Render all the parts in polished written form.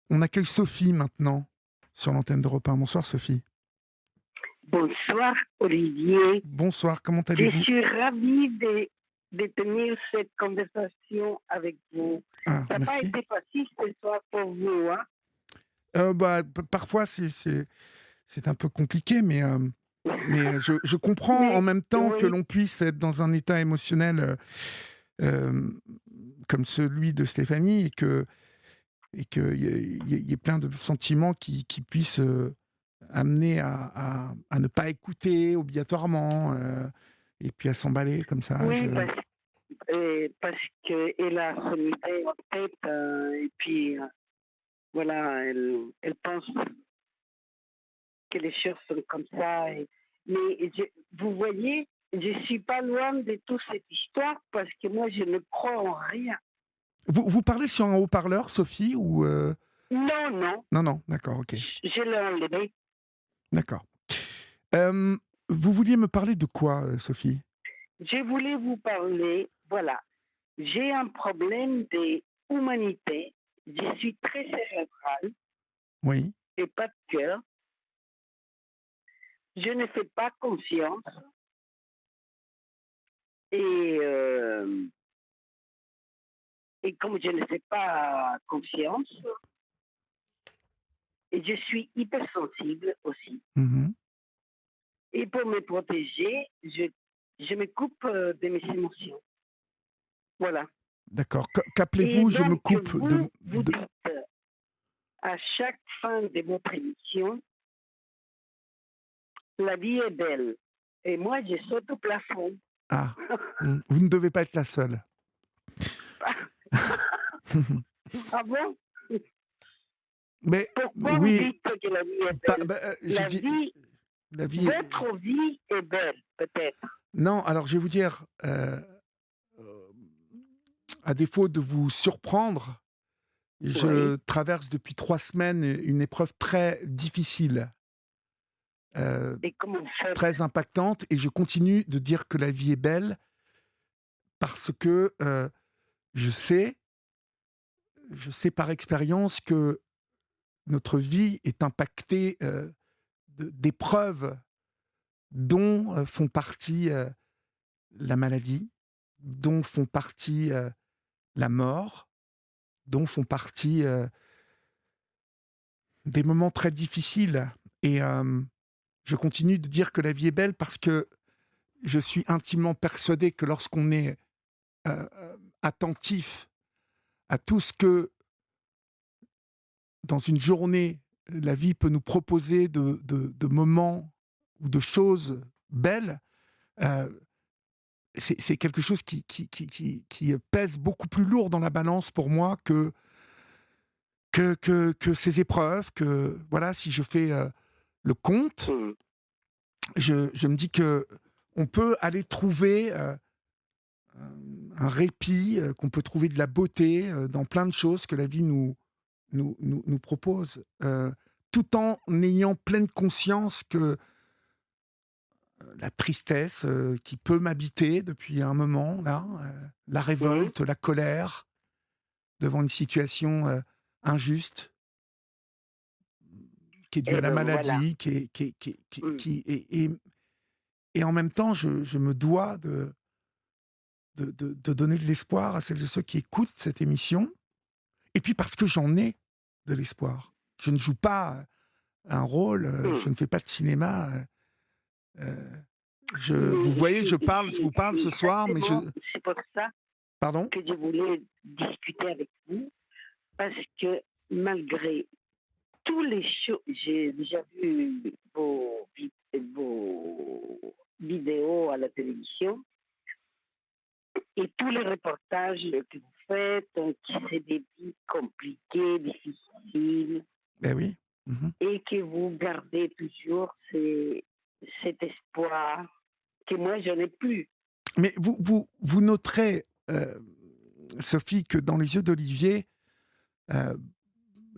On accueille Sophie maintenant sur l'antenne d'Europe 1. Bonsoir Sophie. Bonsoir Olivier. Bonsoir, comment Je allez-vous? suis ravie de tenir cette conversation avec vous. Ah, Ça n'a pas merci. été facile ce soir pour vous, hein? Parfois c'est un peu compliqué, mais je comprends en Mais même temps que oui, l'on puisse être dans un état émotionnel comme celui de Stéphanie et qu'il y ait plein de sentiments qui puissent amener à ne pas écouter obligatoirement et puis à s'emballer comme ça. oui, parce qu'elle a son idée en tête et puis voilà, elle pense que les choses sont comme ça. Mais vous voyez, je suis pas loin de toute cette histoire parce que moi je ne crois en rien. Vous parlez sur un haut-parleur, Sophie, ou Non, non, Non, non, d'accord, ok, je l'ai enlevé. d'accord. Euh, Vous vouliez me parler de quoi, Sophie? Je voulais vous parler, voilà, j'ai un problème d'humanité, je suis très cérébrale Oui, et pas de cœur, je ne fais pas confiance et, euh, et comme je ne fais pas confiance, et je suis hypersensible aussi. mhm, Et pour me protéger, je me coupe de mes émotions. Voilà. d'accord. Et Qu'appelez-vous? Je me donc, coupe vous dites à chaque fin de votre émission, la vie est belle. Et moi, je saute au plafond. Ah, vous ne devez pas être la seule. Ah bon? Mais Pourquoi vous oui, dites que la vie est belle? je La dis vie, la vie. votre vie est belle, peut-être. Non, alors je vais vous dire, euh, à défaut de vous surprendre, je Oui. traverse depuis 3 semaines une épreuve très difficile. euh, Et comment vous faites? Très impactante, et je continue de dire que la vie est belle parce que je sais, je sais par expérience que notre vie est impactée d'épreuves dont font partie la maladie, dont font partie la mort, dont font partie des moments très difficiles. Et je continue de dire que la vie est belle parce que je suis intimement persuadé que lorsqu'on est attentif à tout ce que, dans une journée, la vie peut nous proposer de moments ou de choses belles, euh, c'est quelque chose qui pèse beaucoup plus lourd dans la balance pour moi que ces épreuves. Que voilà, si je fais le compte, Hmm. je me dis que on peut aller trouver un répit, qu'on peut trouver de la beauté dans plein de choses que la vie nous propose, tout en ayant pleine conscience que la tristesse qui peut m'habiter depuis un moment, là, la Oui. révolte, la colère devant une situation injuste, qui est due Eh à la bien, voilà. maladie, Hmm. et en même temps, je me dois de donner de l'espoir à celles et ceux qui écoutent cette émission, et puis parce que j'en ai de l'espoir. Je ne joue pas un rôle, Hmm. je ne fais pas de cinéma. Euh, Mais Vous voyez, je vous parle c'est ce soir, mais je... exactement, c'est pour ça Pardon? que je voulais discuter avec vous, parce que malgré tous les shows, j'ai déjà vu vos vidéos à la télévision et tous les reportages que vous faites, qui c'est des vies compliquées, difficiles, Ben oui. Mhm. et que vous gardez toujours cet espoir que moi je n'ai plus. Mais vous noterez, Sophie, que dans les yeux d'Olivier, euh,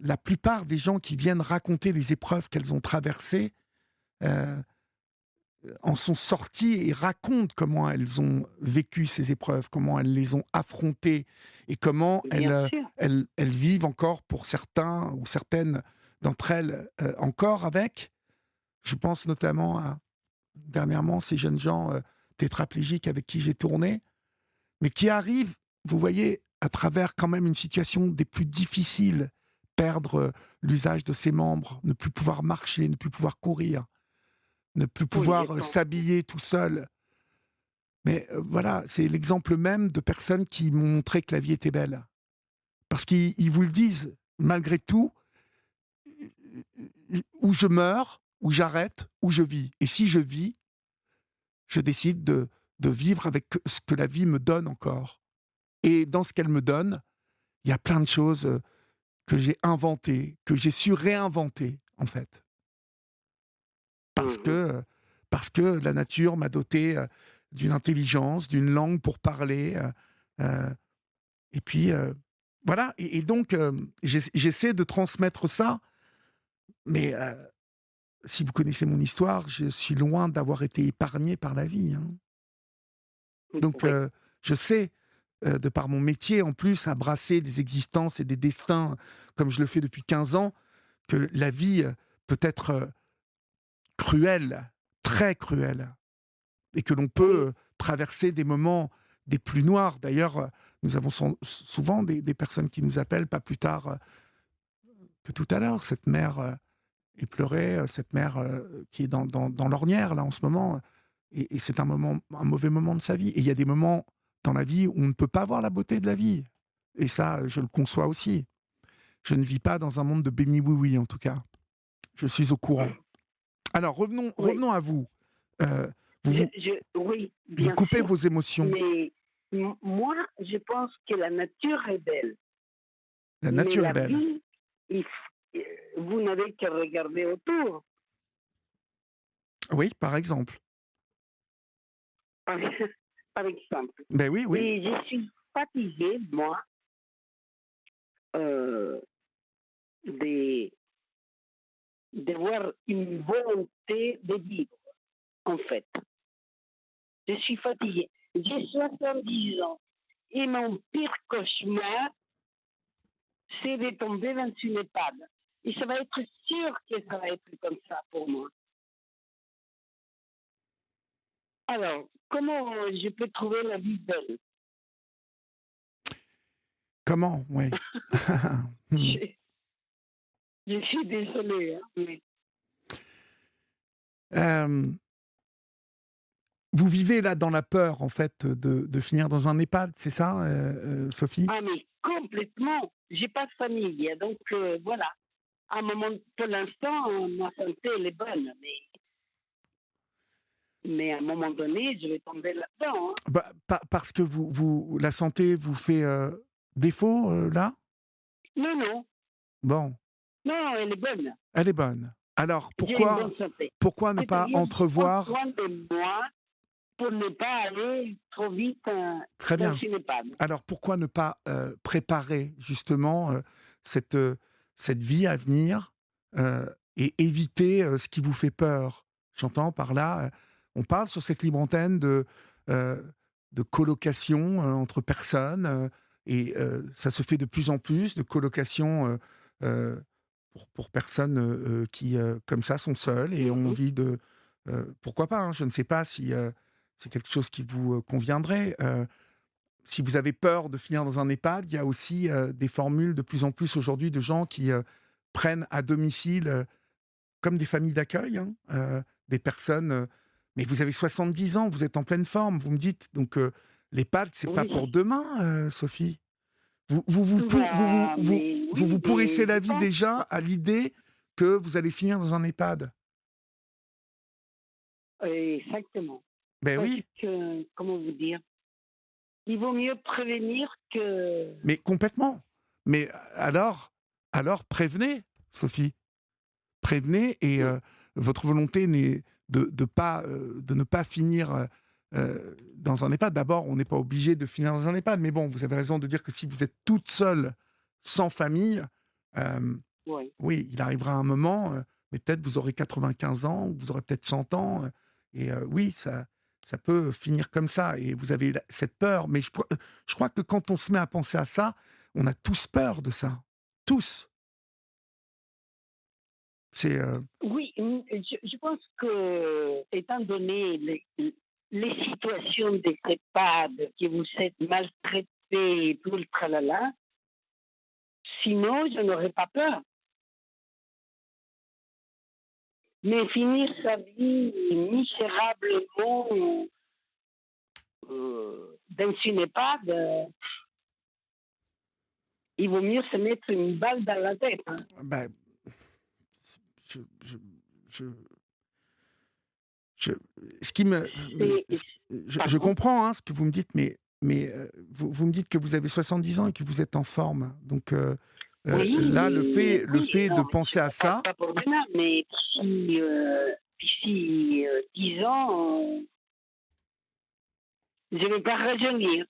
la plupart des gens qui viennent raconter les épreuves qu'elles ont traversées, euh, en sont sorties et racontent comment elles ont vécu ces épreuves, comment elles les ont affrontées et comment bien sûr. elles vivent encore pour certains ou certaines d'entre elles encore avec. Je pense notamment à, dernièrement, ces jeunes gens tétraplégiques avec qui j'ai tourné, mais qui arrivent, vous voyez, à travers quand même une situation des plus difficiles, perdre l'usage de ses membres, ne plus pouvoir marcher, ne plus pouvoir courir, ne plus Oui, pouvoir je pense. s'habiller tout seul. Mais voilà, c'est l'exemple même de personnes qui m'ont montré que la vie était belle. Parce qu'ils vous le disent, malgré tout, où je meurs, où j'arrête, où je vis. Et si je vis, je décide de vivre avec ce que la vie me donne encore. Et dans ce qu'elle me donne, il y a plein de choses que j'ai inventées, que j'ai su réinventer, en fait. Parce que, Mhm. parce que la nature m'a doté d'une intelligence, d'une langue pour parler. Euh, et puis, voilà. Et donc, j'essaie de transmettre ça. Mais si vous connaissez mon histoire, je suis loin d'avoir été épargné par la vie, hein. Donc, Oui, je sais, de par mon métier, en plus, à brasser des existences et des destins, comme je le fais depuis 15 ans, que la vie peut être cruelle, très cruelle, et que l'on peut oui, traverser des moments des plus noirs. D'ailleurs, nous avons souvent des personnes qui nous appellent, pas plus tard que tout à l'heure, cette mère éplorée, cette mère qui est dans l'ornière, là, en ce moment. Et c'est un mauvais moment de sa vie. Et il y a des moments dans la vie où on ne peut pas voir la beauté de la vie. Et ça, je le conçois aussi. Je ne vis pas dans un monde de béni-oui-oui, en tout cas. Je suis au courant. Alors, oui. revenons à vous. Euh, vous, vous. Oui, Vous bien coupez sûr. vos émotions. Mais moi, je pense que la nature est belle. La Mais nature est la belle. vie, vous n'avez qu'à regarder autour. Oui, par exemple. Par, par exemple. Ben oui, oui. Et je suis fatiguée, moi, euh, de, de voir une volonté de vivre, en fait. Je suis fatiguée. J'ai 70 ans. Et mon pire cauchemar, c'est de tomber dans une EHPAD. Et ça va être sûr que ça va être comme ça pour moi. Alors, comment je peux trouver la vie belle? Comment? Oui. Hmm. je, je suis désolée, hein, mais... Euh, vous vivez là dans la peur, en fait, de finir dans un EHPAD, c'est ça, Sophie? Ah, mais complètement. J'ai pas de famille, hein, donc voilà. À un moment, pour l'instant, ma santé, elle est bonne, mais à un moment donné, je vais tomber là-dedans, hein. Bah, parce que la santé vous fait défaut, là? Non, non, Bon, non, elle est bonne. elle est bonne. Alors, J'ai une bonne santé. pourquoi ne pas C'est-à-dire, je prends entrevoir. soin de moi pour ne pas aller trop vite Très dans bien. une EHPAD. Alors, pourquoi ne pas préparer, justement, cette, euh, cette vie à venir et éviter ce qui vous fait peur? J'entends par là, on parle sur cette libre antenne euh, de colocation entre personnes, et ça se fait de plus en plus, de colocation euh, pour personnes qui, comme ça, sont seules et ont Mhm. envie de. Pourquoi pas, hein, je ne sais pas si c'est quelque chose qui vous conviendrait. Si vous avez peur de finir dans un EHPAD, il y a aussi des formules de plus en plus aujourd'hui de gens qui prennent à domicile, comme des familles d'accueil, hein, des personnes. Mais vous avez 70 ans, vous êtes en pleine forme, vous me dites. Donc l'EHPAD, c'est pas pour Oui. demain, Sophie. Bah, mais Vous oui, pourrissez mais la je vie pense, déjà à l'idée que vous allez finir dans un EHPAD. exactement. Ben Parce oui, que, comment vous dire, il vaut mieux prévenir que... mais complètement. Mais alors prévenez, Sophie. Prévenez et votre volonté n'est de ne pas finir dans un EHPAD. D'abord, on n'est pas obligé de finir dans un EHPAD, mais bon, vous avez raison de dire que si vous êtes toute seule, sans famille, euh, Oui, oui, il arrivera un moment, mais peut-être vous aurez 95 ans, ou vous aurez peut-être 100 ans, Et oui, ça peut finir comme ça et vous avez cette peur, mais je crois que quand on se met à penser à ça, on a tous peur de ça. Tous. C'est, Oui, je pense que, étant donné les situations des EHPAD, que vous êtes maltraité et tout le tralala, sinon je n'aurais pas peur. Mais finir sa vie misérablement dans une EHPAD, il vaut mieux se mettre une balle dans la tête, hein. bah, je je je je ce qui me mais C'est ce je Pardon? comprends, hein, ce que vous me dites, mais vous me dites que vous avez 70 ans et que vous êtes en forme. Donc Oui, là, mais le oui, fait de non, je penser à ne ça pas pour demain, mais d'ici 10 ans, je ne vais pas rajeunir.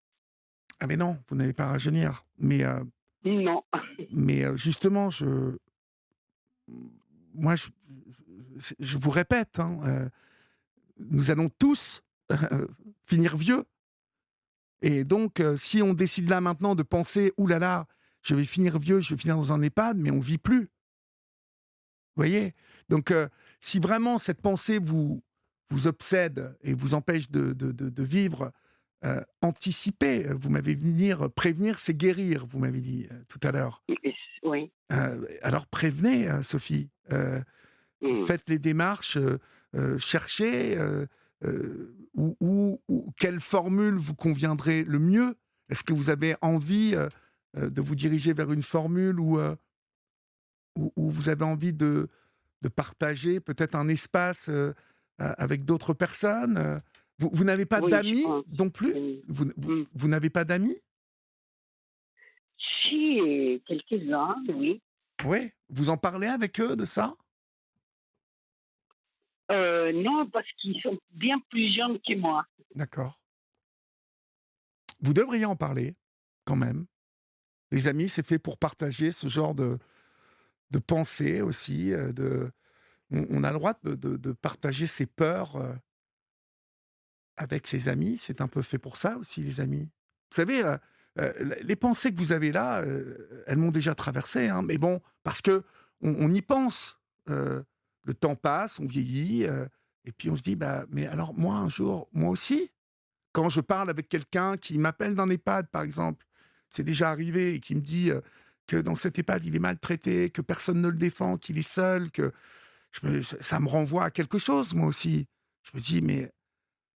ah mais non, vous n'allez pas rajeunir. Non. Justement, moi, je vous répète, hein, nous allons tous finir vieux. Et donc, si on décide là maintenant de penser, ouh là là, je vais finir vieux, je vais finir dans un EHPAD, mais on vit plus. Vous voyez? Donc, si vraiment cette pensée vous obsède et vous empêche de vivre, anticipez. Vous m'avez venir prévenir, c'est guérir, vous m'avez dit tout à l'heure. Oui. Alors prévenez, Sophie. Mmh. Faites les démarches, cherchez, quelle formule vous conviendrait le mieux. Est-ce que vous avez envie de vous diriger vers une formule où vous avez envie de partager peut-être un espace avec d'autres personnes vous n'avez pas Oui, je d'amis pense. non plus Mmh. vous n'avez pas d'amis. Si, quelques-uns, oui. Oui, vous en parlez avec eux de ça. Non, parce qu'ils sont bien plus jeunes que moi. D'accord. Vous devriez en parler quand même. Les amis, c'est fait pour partager ce genre de pensées aussi. On a le droit de partager ses peurs avec ses amis. C'est un peu fait pour ça aussi, les amis. Vous savez, les pensées que vous avez là, elles m'ont déjà traversé. Hein, mais bon, parce que on y pense. Le temps passe, on vieillit, et puis on se dit, bah, mais alors moi, un jour, moi aussi, quand je parle avec quelqu'un qui m'appelle d'un EHPAD, par exemple, c'est déjà arrivé, et qui me dit que dans cet EHPAD, il est maltraité, que personne ne le défend, qu'il est seul, que ça me renvoie à quelque chose, moi aussi. Je me dis,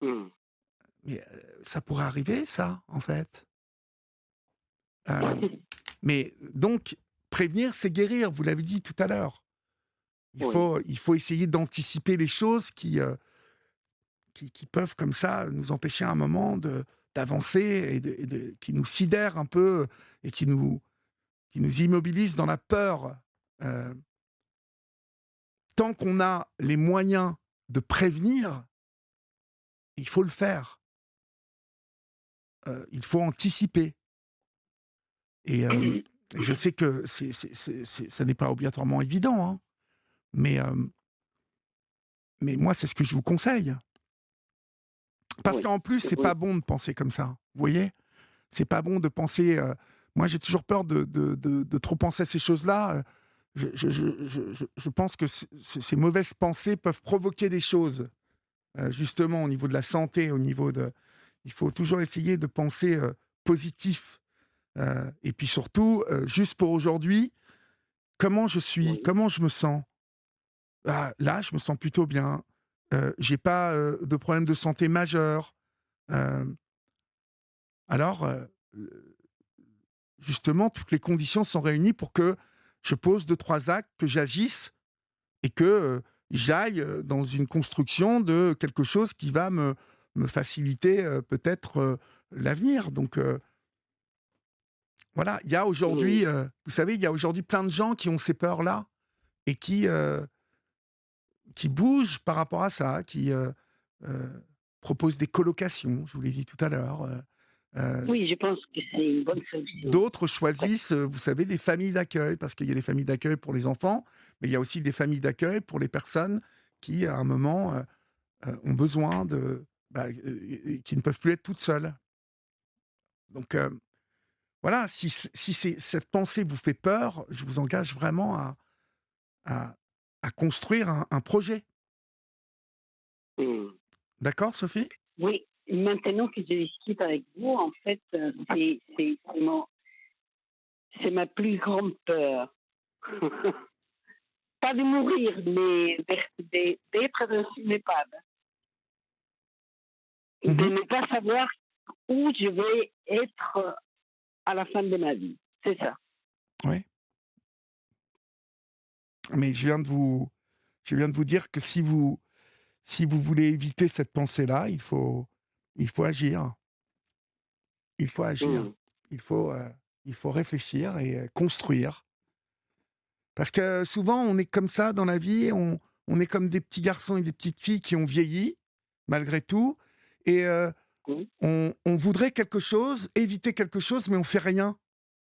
Mmh. ça pourrait arriver, ça, en fait. Euh, mais donc, prévenir, c'est guérir, vous l'avez dit tout à l'heure. Oui. Il faut essayer d'anticiper les choses qui peuvent comme ça nous empêcher à un moment d'avancer qui nous sidèrent un peu et qui nous immobilisent dans la peur. Euh, Tant qu'on a les moyens de prévenir, il faut le faire. Il faut anticiper. Et je sais que ça n'est pas obligatoirement évident, hein, mais, mais moi, c'est ce que je vous conseille. Parce Oui. qu'en plus, c'est Oui. pas bon de penser comme ça. Vous voyez? C'est pas bon de penser. Moi, j'ai toujours peur de trop penser à ces choses-là. Je pense que ces mauvaises pensées peuvent provoquer des choses, justement, au niveau de la santé, au niveau de. Il faut toujours essayer de penser positif. Et puis surtout, juste pour aujourd'hui, comment je suis, Oui. comment je me sens. Ah, là, je me sens plutôt bien. J'ai pas de problème de santé majeur. Euh, alors, justement, toutes les conditions sont réunies pour que je pose deux, trois actes, que j'agisse et que j'aille dans une construction de quelque chose qui va me faciliter peut-être l'avenir. Donc voilà, il y a Mmh. aujourd'hui, vous savez, il y a aujourd'hui plein de gens qui ont ces peurs-là et qui bougent par rapport à ça, qui proposent des colocations, je vous l'ai dit tout à l'heure. Oui, je pense que c'est une bonne solution. D'autres Oui. choisissent, vous savez, des familles d'accueil, parce qu'il y a des familles d'accueil pour les enfants, mais il y a aussi des familles d'accueil pour les personnes qui, à un moment, ont besoin et qui ne peuvent plus être toutes seules. Donc voilà, si cette pensée vous fait peur, je vous engage vraiment à à construire un projet. Mmh. D'accord, Sophie? Oui, maintenant que je discute avec vous, en fait, c'est ma plus grande peur. Pas de mourir, mais d'être dans une EHPAD. De Mmh. ne pas savoir où je vais être à la fin de ma vie. C'est ça. Oui, mais je viens de vous dire que si vous voulez éviter cette pensée-là, il faut agir. Il faut agir. Mmh. Il faut, heu, il faut réfléchir et construire. Parce que souvent, on est comme ça dans la vie, on est comme des petits garçons et des petites filles qui ont vieilli, malgré tout, et Mmh. on voudrait quelque chose, éviter quelque chose, mais on fait rien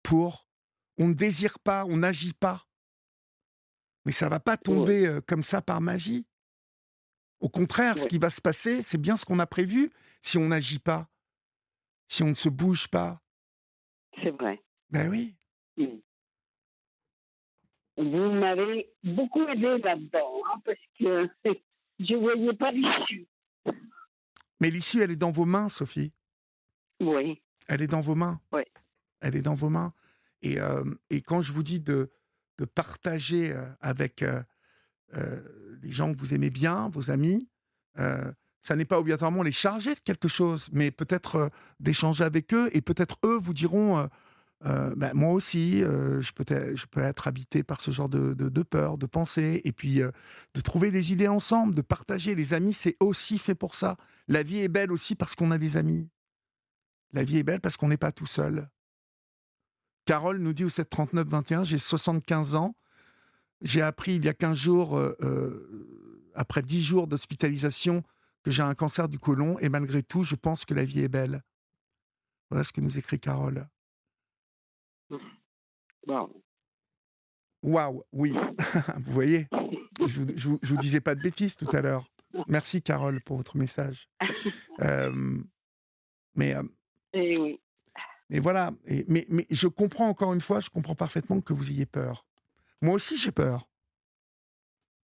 pour. On ne désire pas, on n'agit pas. Mais ça va pas Oui, tomber, comme ça par magie. Au contraire, ce oui, qui va se passer, c'est bien ce qu'on a prévu si on n'agit pas, si on ne se bouge pas. c'est vrai. Ben oui. Mmh. Vous m'avez beaucoup aidé là-dedans, hein, parce que je voyais pas l'issue. Mais l'issue, elle est dans vos mains, Sophie. Oui, Elle est dans vos mains. oui. Elle est dans vos mains. Et quand je vous dis de partager, avec, les gens que vous aimez bien, vos amis, ça n'est pas obligatoirement les charger de quelque chose, mais peut-être, d'échanger avec eux et peut-être eux vous diront, bah, moi aussi, je peux être habité par ce genre de peur, de pensée et puis, de trouver des idées ensemble, de partager. Les amis, c'est aussi fait pour ça. La vie est belle aussi parce qu'on a des amis. La vie est belle parce qu'on n'est pas tout seul. Carole nous dit au 7 39 21, j'ai 75 ans. J'ai appris il y a 15 jours, après 10 jours d'hospitalisation, que j'ai un cancer du côlon et malgré tout, je pense que la vie est belle. Voilà ce que nous écrit Carole. Bon. Waouh, oui, vous voyez? Je vous disais pas de bêtises tout à l'heure. Merci Carole pour votre message. Hem, mais, Eh oui. mais voilà, mais je comprends encore une fois, je comprends parfaitement que vous ayez peur. Moi aussi j'ai peur.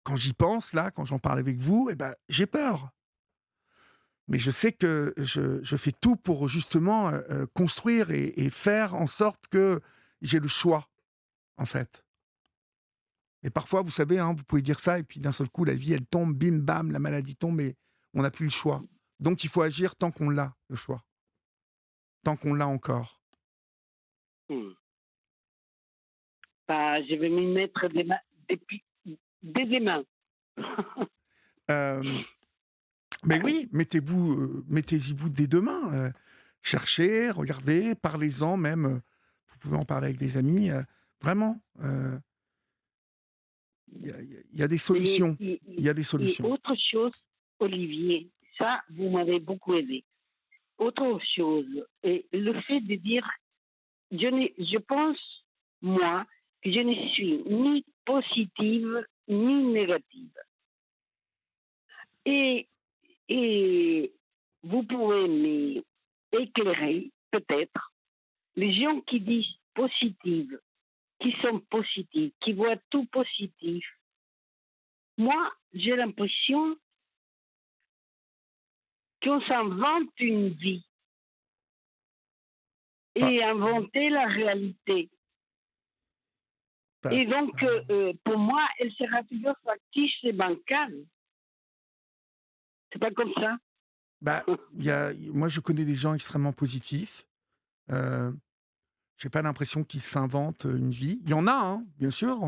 Quand j'y pense là, quand j'en parle avec vous, eh ben, j'ai peur. Mais je sais que je fais tout pour justement, construire et faire en sorte que j'ai le choix, en fait. Et parfois, vous savez, hein, vous pouvez dire ça et puis d'un seul coup, la vie, elle tombe, bim bam, la maladie tombe et on n'a plus le choix. Donc il faut agir tant qu'on l'a, le choix, tant qu'on l'a encore. Mmh. Bah, je vais m'y mettre dès demain. Hem, mais oui, mettez-y vous dès demain, cherchez, regardez, parlez-en même, vous pouvez en parler avec des amis, vraiment, il y a des Et, solutions, et- il y a des et solutions. autre chose, Olivier, ça, vous m'avez beaucoup aidé. Autre chose, et le fait de dire, je pense, moi, que je ne suis ni positive ni négative. Et, et vous pouvez m'éclairer, peut-être, les gens qui disent positive, qui sont positifs, qui voient tout positif. Moi, j'ai l'impression qu'on s'invente une vie Pas et inventer la réalité. pas Et donc, pour moi, elle sera toujours factice et bancale. C'est pas comme ça. bah, il y a moi, je connais des gens extrêmement positifs, heu, j'ai pas l'impression qu'ils s'inventent, une vie. Il y en a, hein, bien sûr,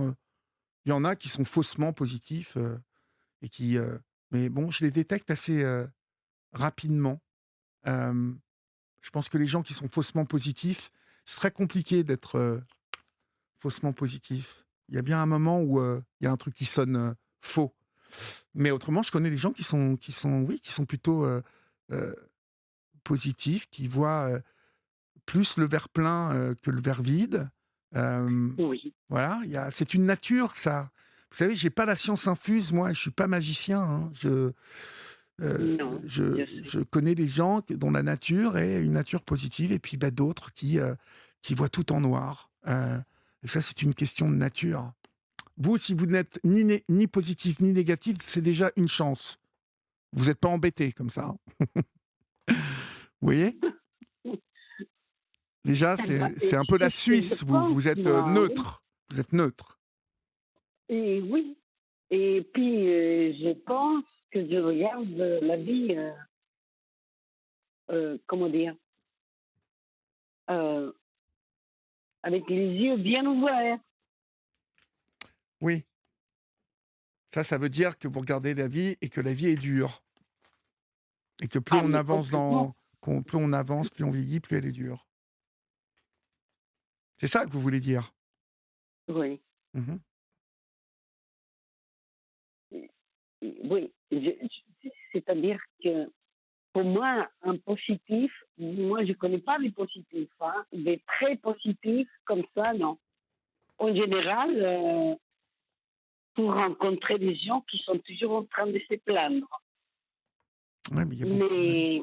il y en a qui sont faussement positifs, et qui, mais bon, je les détecte assez, rapidement. Hem, je pense que les gens qui sont faussement positifs, c'est très compliqué d'être, faussement positif. Il y a bien un moment où, il y a un truc qui sonne, faux. Mais autrement, je connais des gens oui, qui sont plutôt, heu, positifs, qui voient, plus le verre plein, que le verre vide. Hem, Oui. voilà, c'est une nature ça. Vous savez, j'ai pas la science infuse moi, je suis pas magicien, hein. Non, je sais. Je connais des gens dont la nature est une nature positive et puis bah, d'autres qui voient tout en noir. Et ça, c'est une question de nature. Vous, si vous n'êtes ni positif ni négatif, c'est déjà une chance. Vous n'êtes pas embêté comme ça. Vous voyez? Déjà, Eh ben, c'est un peu c'est la ce que je Suisse. pense, Vous êtes moi, oui. neutre. Vous êtes neutre. Et oui. Et puis, je pense que je regarde la vie, comment dire, euh, avec les yeux bien ouverts. Oui. Ça veut dire que vous regardez la vie et que la vie est dure. Et que plus Ah, on mais avance complètement. plus on avance, plus on vieillit, plus elle est dure. C'est ça que vous voulez dire? Oui. Mmh. Oui. C'est-à-dire que pour moi, un positif, moi, je connais pas les positifs, hein. Des très positifs comme ça, non. En général, pour rencontrer des gens qui sont toujours en train de se plaindre. Ouais, mais il y a beaucoup ouais. Mais,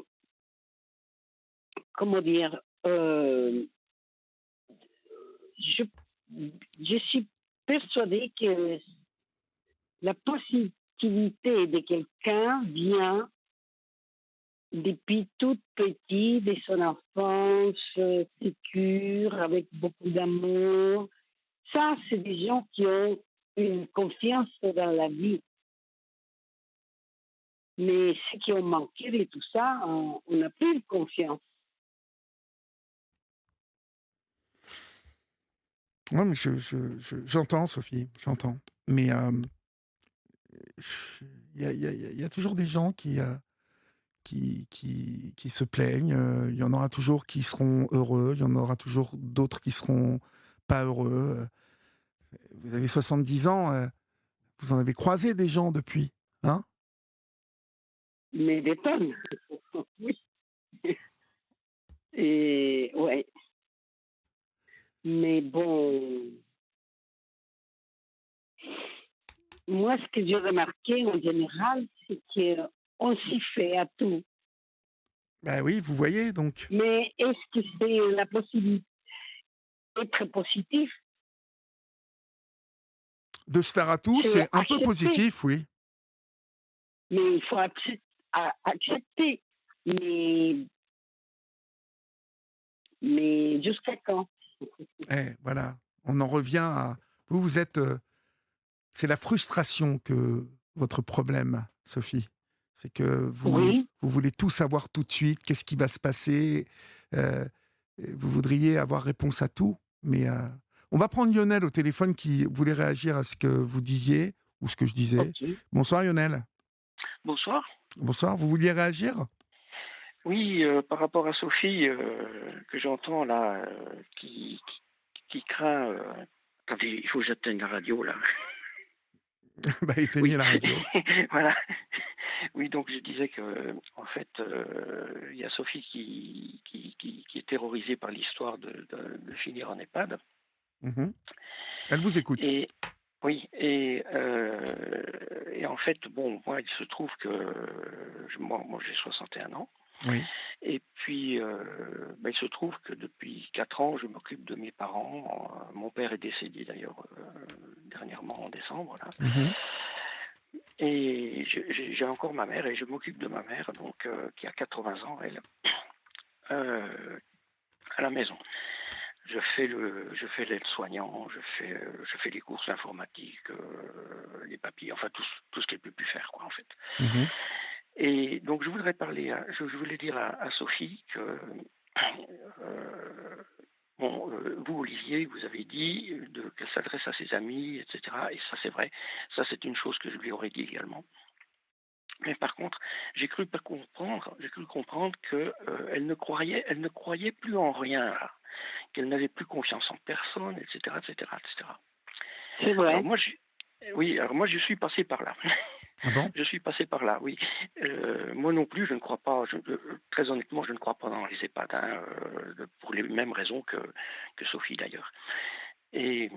comment dire, je, je suis persuadée que la positivité de quelqu'un vient depuis toute petite, de son enfance, sécure, avec beaucoup d'amour. Ça, c'est des gens qui ont une confiance dans la vie. Mais ceux qui ont manqué de tout ça, on n'a plus de confiance. Ouais, mais j'entends Sophie, j'entends. Mais, il y a toujours des gens qui se plaignent, il y en aura toujours qui seront heureux, il y en aura toujours d'autres qui seront pas heureux, vous avez 70 ans, vous en avez croisé des gens depuis, hein? Mais des tonnes. Oui. Et ouais. Mais bon, moi, ce que j'ai remarqué en général, c'est qu'on s'y fait à tout. Bah, oui, vous voyez donc? Mais est-ce que c'est la possibilité d'être positif? De se faire à tout, C'est c'est un peu accepter. positif, oui. Mais il faut accepter. Mais, mais jusqu'à quand? Voilà, on en revient à vous êtes, c'est la frustration que votre problème, Sophie. C'est que Oui. vous voulez tout savoir tout de suite, qu'est-ce qui va se passer? Heu, vous voudriez avoir réponse à tout, mais on va prendre Lionel au téléphone qui voulait réagir à ce que vous disiez ou ce que je disais. Ok. Bonsoir Lionel. Bonsoir. Bonsoir, vous vouliez réagir? Oui, par rapport à Sophie, que j'entends là, qui craint. Attendez, il faut que j'atteigne la radio là. Bah, éteignez Oui, la radio. voilà. Oui, donc je disais que, en fait, il y a Sophie qui est terrorisée par l'histoire de finir en EHPAD. Mmh. Elle vous écoute. Et oui, et en fait, bon, moi, il se trouve que moi j'ai 61 ans. Oui. Et puis, il se trouve que depuis 4 ans, je m'occupe de mes parents. Mon père est décédé d'ailleurs dernièrement en décembre. Là. Mmh. Et j'ai encore ma mère et je m'occupe de ma mère, donc qui a 80 ans, elle, euh, à la maison. Je fais l'aide-soignant, je fais les courses informatiques, les papiers, enfin tout ce qu'elle peut plus faire, quoi, en fait. Mmh. Et donc je voulais dire à Sophie que bon, vous Olivier, vous avez dit qu'elle s'adresse à ses amis, etc. Et ça c'est vrai, ça c'est une chose que je lui aurais dit également. Mais par contre, j'ai cru comprendre que elle ne croyait plus en rien, là, qu'elle n'avait plus confiance en personne, etc., etc., etc. C'est Alors vrai. moi, oui, alors moi je suis passé par là. Ah bon? Je suis passé par là, oui. Moi non plus, je ne crois pas, très honnêtement, je ne crois pas dans les EHPAD, hein, pour les mêmes raisons que Sophie d'ailleurs. Et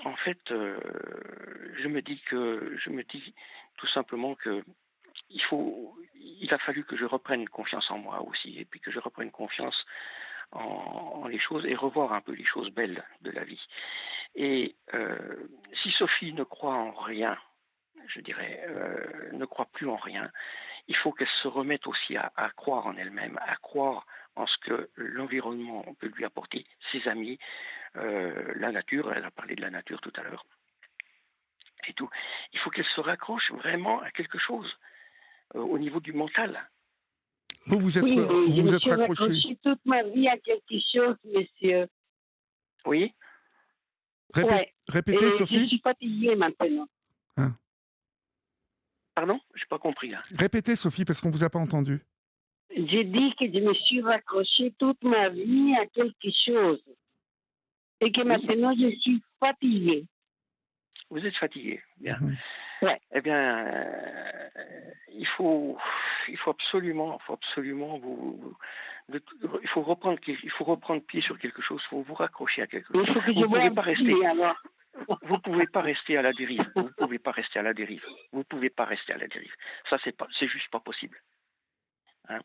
en fait, je me dis tout simplement que il a fallu que je reprenne confiance en moi aussi, et puis que je reprenne confiance en les choses et revoir un peu les choses belles de la vie. Et si Sophie ne croit en rien, je dirais, ne croit plus en rien, il faut qu'elle se remette aussi à croire en elle-même, à croire en ce que l'environnement peut lui apporter, ses amis, la nature, elle a parlé de la nature tout à l'heure, et tout. Il faut qu'elle se raccroche vraiment à quelque chose au niveau du mental. Vous vous êtes, Oui, mais je vous me vous êtes suis raccroché. raccrochée toute ma vie à quelque chose, monsieur. Oui, Ouais. Répétez, Et je Sophie. suis fatiguée maintenant. Hein. pardon, j'ai pas compris là. Répétez, Sophie, parce qu'on vous a pas entendu. J'ai dit que je me suis raccrochée toute ma vie à quelque chose. Et que maintenant, je suis fatiguée. Vous êtes fatigué, bien. Mhm. Ouais. Eh bien, il faut absolument il faut reprendre pied sur quelque chose, il faut vous raccrocher à quelque chose. Il faut que je Vous ne pouvez vois pas rester. pied, alors. Vous pouvez pas rester à la dérive. Vous pouvez pas rester à la dérive. Vous pouvez pas rester à la dérive. Ça, c'est juste pas possible. Hein.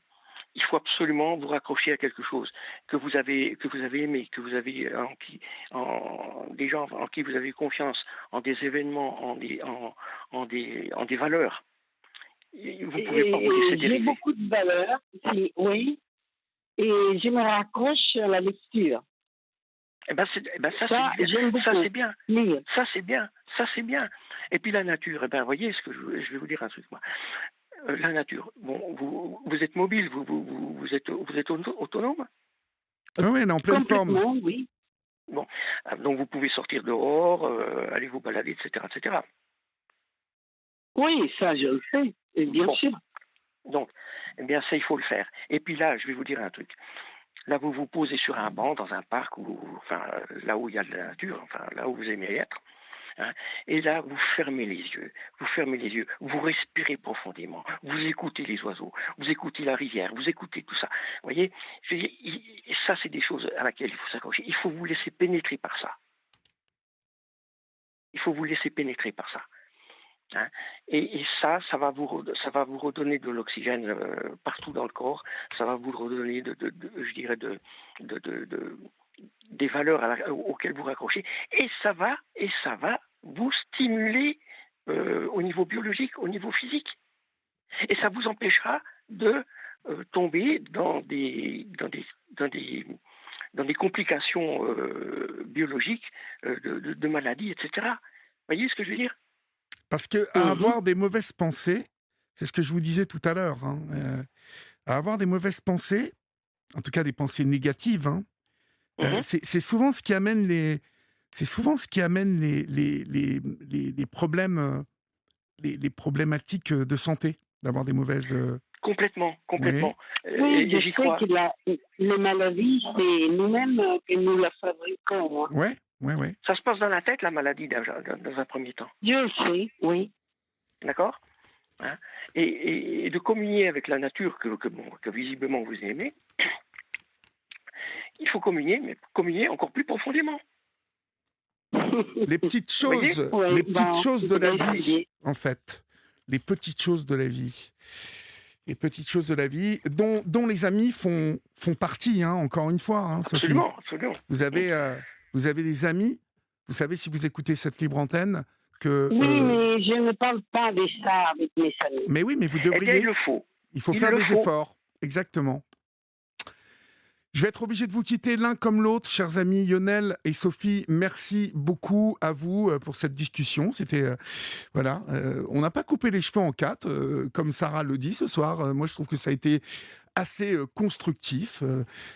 Il faut absolument vous raccrocher à quelque chose que vous avez aimé, que vous avez des gens en qui vous avez confiance, en des événements, en des valeurs. Vous pouvez pas vous laisser J'ai dériver. beaucoup de valeurs, oui. Et je me raccroche à la lecture. Ça, Ça, j'aime beaucoup. Ça, c'est bien. Lire. Ça, c'est bien. Ça, c'est bien. Et puis la nature, voyez, je vais vous dire un truc, moi. La nature, bon, vous êtes mobile, vous êtes autonome. Ah oui, elle est en pleine forme. Complètement, oui. Bon, donc vous pouvez sortir dehors, aller vous balader, etc., etc. Oui, ça, je le fais, et bien Bon. sûr. Donc, eh bien, ça, il faut le faire. Et puis là, je vais vous dire un truc. Là, vous vous posez sur un banc dans un parc, là où il y a de la nature, là où vous aimez être. Hein, et là, vous fermez les yeux, vous respirez profondément, vous écoutez les oiseaux, vous écoutez la rivière, vous écoutez tout ça. Vous voyez, ça, c'est des choses à laquelle il faut s'accrocher. Il faut vous laisser pénétrer par ça. Il faut vous laisser pénétrer par ça. Hein, et ça va vous redonner de l'oxygène partout dans le corps. Ça va vous redonner, je dirais, des valeurs auxquelles vous raccrochez. Et ça va vous stimuler au niveau biologique, au niveau physique. Et ça vous empêchera de tomber dans des complications biologiques, de maladies, etc. Vous voyez ce que je veux dire? Parce que à avoir des mauvaises pensées, c'est ce que je vous disais tout à l'heure, hein, à avoir des mauvaises pensées, en tout cas des pensées négatives, hein, c'est souvent ce qui amène les problèmes, les problématiques de santé, d'avoir des mauvaises. Complètement. Oui, je sais que les maladies, c'est nous-mêmes que nous la fabriquons. Hein. Ouais. Ça se passe dans la tête, la maladie, dans un premier temps. Je le sais, oui. D'accord, hein, et de communier avec la nature que visiblement vous aimez, il faut communier, mais communier encore plus profondément. Les petites choses, choses de la vie, en fait. Les petites choses de la vie. Les petites choses de la vie, dont les amis font partie, hein, encore une fois, hein, Sophie. Absolument. Vous avez des amis, vous savez, si vous écoutez cette libre antenne, que... Oui, mais je ne parle pas de ça avec mes amis. Mais oui, mais vous devriez... Eh bien, il le faut. Il faut faire des efforts, exactement. Je vais être obligé de vous quitter l'un comme l'autre, chers amis Lionel et Sophie. Merci beaucoup à vous pour cette discussion. C'était on n'a pas coupé les cheveux en quatre, comme Sarah le dit ce soir. Moi, je trouve que ça a été assez constructif.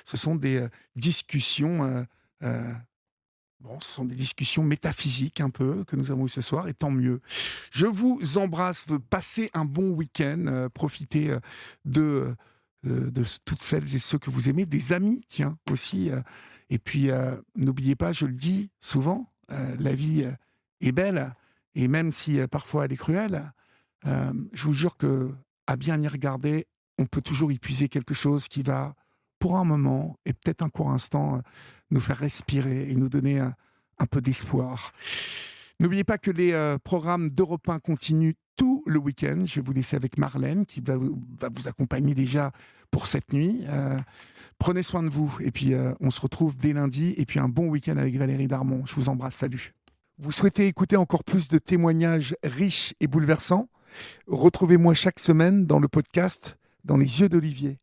Ce sont des discussions. Ce sont des discussions métaphysiques un peu que nous avons eues ce soir, et tant mieux. Je vous embrasse. Passez un bon week-end. Profitez de toutes celles et ceux que vous aimez, des amis, tiens, aussi. Et puis, n'oubliez pas, je le dis souvent, la vie est belle, et même si parfois elle est cruelle, je vous jure que, à bien y regarder, on peut toujours y puiser quelque chose qui va, pour un moment, et peut-être un court instant, nous faire respirer et nous donner un peu d'espoir. N'oubliez pas que les programmes d'Europe 1 continuent tous le week-end. Je vais vous laisser avec Marlène qui va vous accompagner déjà pour cette nuit. Prenez soin de vous et puis on se retrouve dès lundi et puis un bon week-end avec Valérie Darmon. Je vous embrasse, salut. Vous souhaitez écouter encore plus de témoignages riches et bouleversants? Retrouvez-moi chaque semaine dans le podcast Dans les yeux d'Olivier.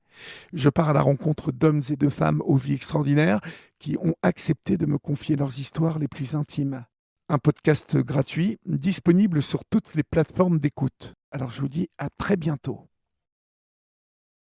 Je pars à la rencontre d'hommes et de femmes aux vies extraordinaires qui ont accepté de me confier leurs histoires les plus intimes. Un podcast gratuit disponible sur toutes les plateformes d'écoute. Alors je vous dis à très bientôt.